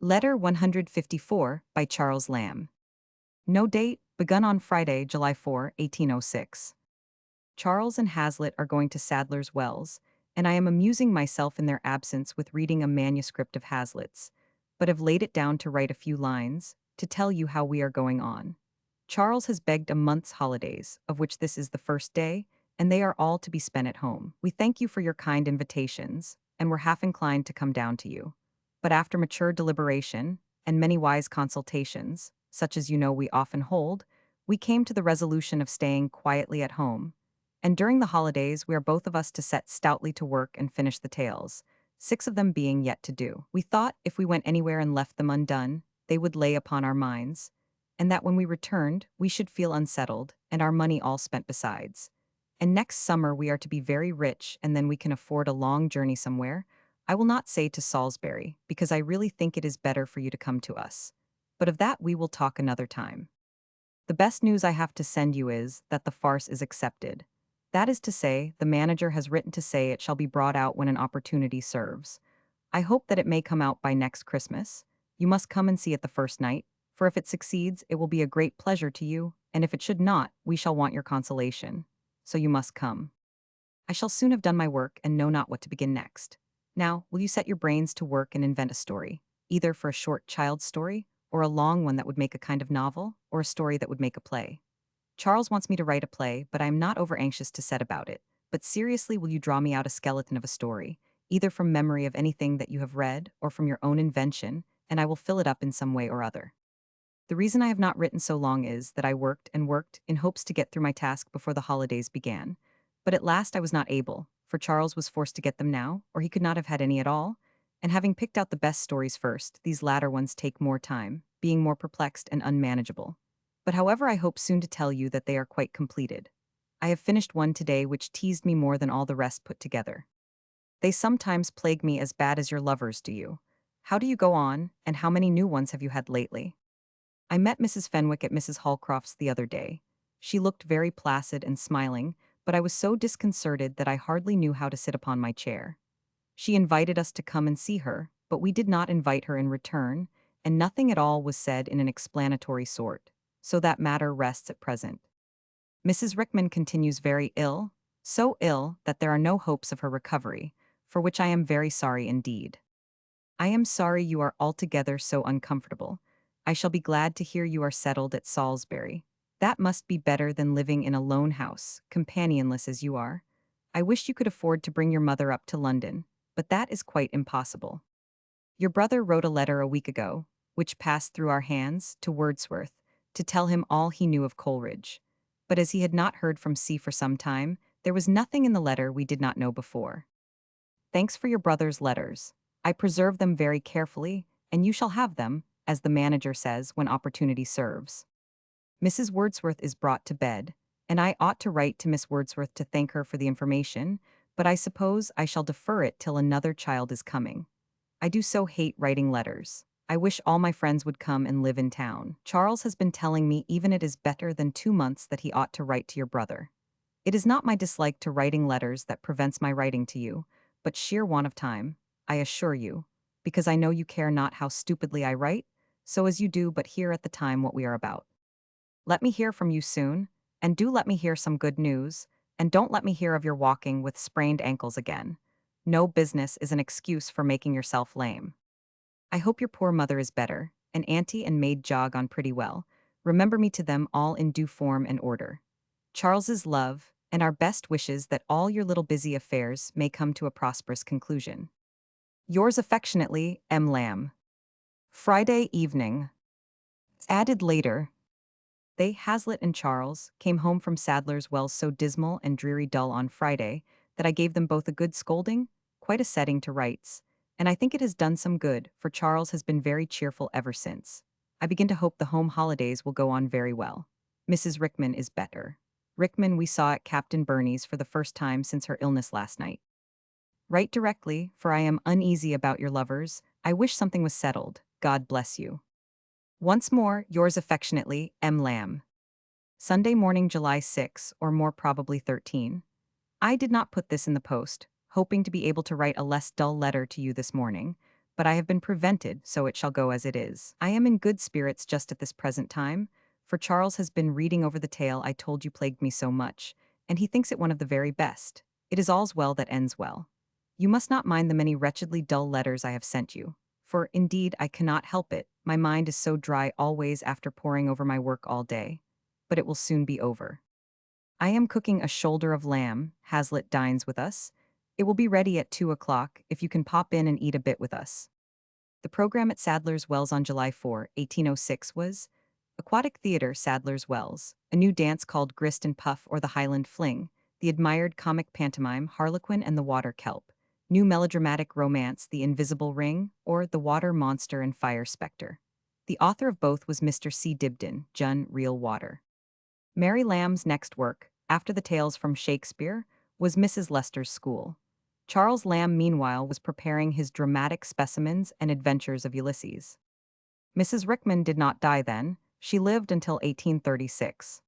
Letter 154 by Charles Lamb. No date, begun on Friday, July 4, 1806. Charles and Hazlitt are going to Sadler's Wells, and I am amusing myself in their absence with reading a manuscript of Hazlitt's, but have laid it down to write a few lines, to tell you how we are going on. Charles has begged a month's holidays, of which this is the first day, and they are all to be spent at home. We thank you for your kind invitations, and we're half inclined to come down to you. But after mature deliberation, and many wise consultations, such as you know we often hold, we came to the resolution of staying quietly at home. And during the holidays, we are both of us to set stoutly to work and finish the tales, 6 of them being yet to do. We thought if we went anywhere and left them undone, they would lay upon our minds, and that when we returned, we should feel unsettled, and our money all spent besides. And next summer we are to be very rich, and then we can afford a long journey somewhere. I will not say to Salisbury, because I really think it is better for you to come to us. But of that we will talk another time. The best news I have to send you is that the farce is accepted. That is to say, the manager has written to say it shall be brought out when an opportunity serves. I hope that it may come out by next Christmas. You must come and see it the first night, for if it succeeds, it will be a great pleasure to you, and if it should not, we shall want your consolation. So you must come. I shall soon have done my work and know not what to begin next. Now, will you set your brains to work and invent a story, either for a short child's story, or a long one that would make a kind of novel, or a story that would make a play? Charles wants me to write a play, but I am not over anxious to set about it. But seriously, will you draw me out a skeleton of a story, either from memory of anything that you have read, or from your own invention, and I will fill it up in some way or other. The reason I have not written so long is that I worked and worked in hopes to get through my task before the holidays began. But at last I was not able, for Charles was forced to get them now, or he could not have had any at all. And having picked out the best stories first, these latter ones take more time, being more perplexed and unmanageable. But however, I hope soon to tell you that they are quite completed. I have finished one today which teased me more than all the rest put together. They sometimes plague me as bad as your lovers do you. How do you go on, and how many new ones have you had lately? I met Mrs. Fenwick at Mrs. Holcroft's the other day. She looked very placid and smiling, but I was so disconcerted that I hardly knew how to sit upon my chair. She invited us to come and see her, but we did not invite her in return, and nothing at all was said in an explanatory sort, so that matter rests at present. Mrs. Rickman continues very ill, so ill that there are no hopes of her recovery, for which I am very sorry indeed. I am sorry you are altogether so uncomfortable. I shall be glad to hear you are settled at Salisbury. That must be better than living in a lone house, companionless as you are. I wish you could afford to bring your mother up to London, but that is quite impossible. Your brother wrote a letter a week ago, which passed through our hands, to Wordsworth, to tell him all he knew of Coleridge. But as he had not heard from C for some time, there was nothing in the letter we did not know before. Thanks for your brother's letters. I preserve them very carefully, and you shall have them, as the manager says, when opportunity serves. Mrs. Wordsworth is brought to bed, and I ought to write to Miss Wordsworth to thank her for the information, but I suppose I shall defer it till another child is coming. I do so hate writing letters. I wish all my friends would come and live in town. Charles has been telling me even it is better than 2 months that he ought to write to your brother. It is not my dislike to writing letters that prevents my writing to you, but sheer want of time, I assure you, because I know you care not how stupidly I write, so as you do but hear at the time what we are about. Let me hear from you soon, and do let me hear some good news, and don't let me hear of your walking with sprained ankles again. No business is an excuse for making yourself lame. I hope your poor mother is better, and auntie and maid jog on pretty well. Remember me to them all in due form and order. Charles's love, and our best wishes that all your little busy affairs may come to a prosperous conclusion. Yours affectionately, M. Lamb. Friday evening. Added later. They, Hazlitt and Charles, came home from Sadler's Wells so dismal and dreary dull on Friday that I gave them both a good scolding, quite a setting to rights, and I think it has done some good, for Charles has been very cheerful ever since. I begin to hope the home holidays will go on very well. Mrs. Rickman is better. Rickman we saw at Captain Burney's for the first time since her illness last night. Write directly, for I am uneasy about your lovers. I wish something was settled. God bless you. Once more, yours affectionately, M. Lamb. Sunday morning, July 6, or more probably 13. I did not put this in the post, hoping to be able to write a less dull letter to you this morning, but I have been prevented, so it shall go as it is. I am in good spirits just at this present time, for Charles has been reading over the tale I told you plagued me so much, and he thinks it one of the very best. It is all's well that ends well. You must not mind the many wretchedly dull letters I have sent you, for, indeed, I cannot help it. My mind is so dry always after poring over my work all day. But it will soon be over. I am cooking a shoulder of lamb. Hazlitt dines with us. It will be ready at 2 o'clock if you can pop in and eat a bit with us. The program at Sadler's Wells on July 4, 1806 was Aquatic Theatre, Sadler's Wells, a new dance called Grist and Puff or the Highland Fling, the admired comic pantomime Harlequin and the Water Kelp, new melodramatic romance The Invisible Ring, or The Water Monster and Fire Spectre. The author of both was Mr. C. Dibdin, Jun, Real Water. Mary Lamb's next work, after the tales from Shakespeare, was Mrs. Lester's School. Charles Lamb, meanwhile, was preparing his dramatic specimens and adventures of Ulysses. Mrs. Rickman did not die then. She lived until 1836.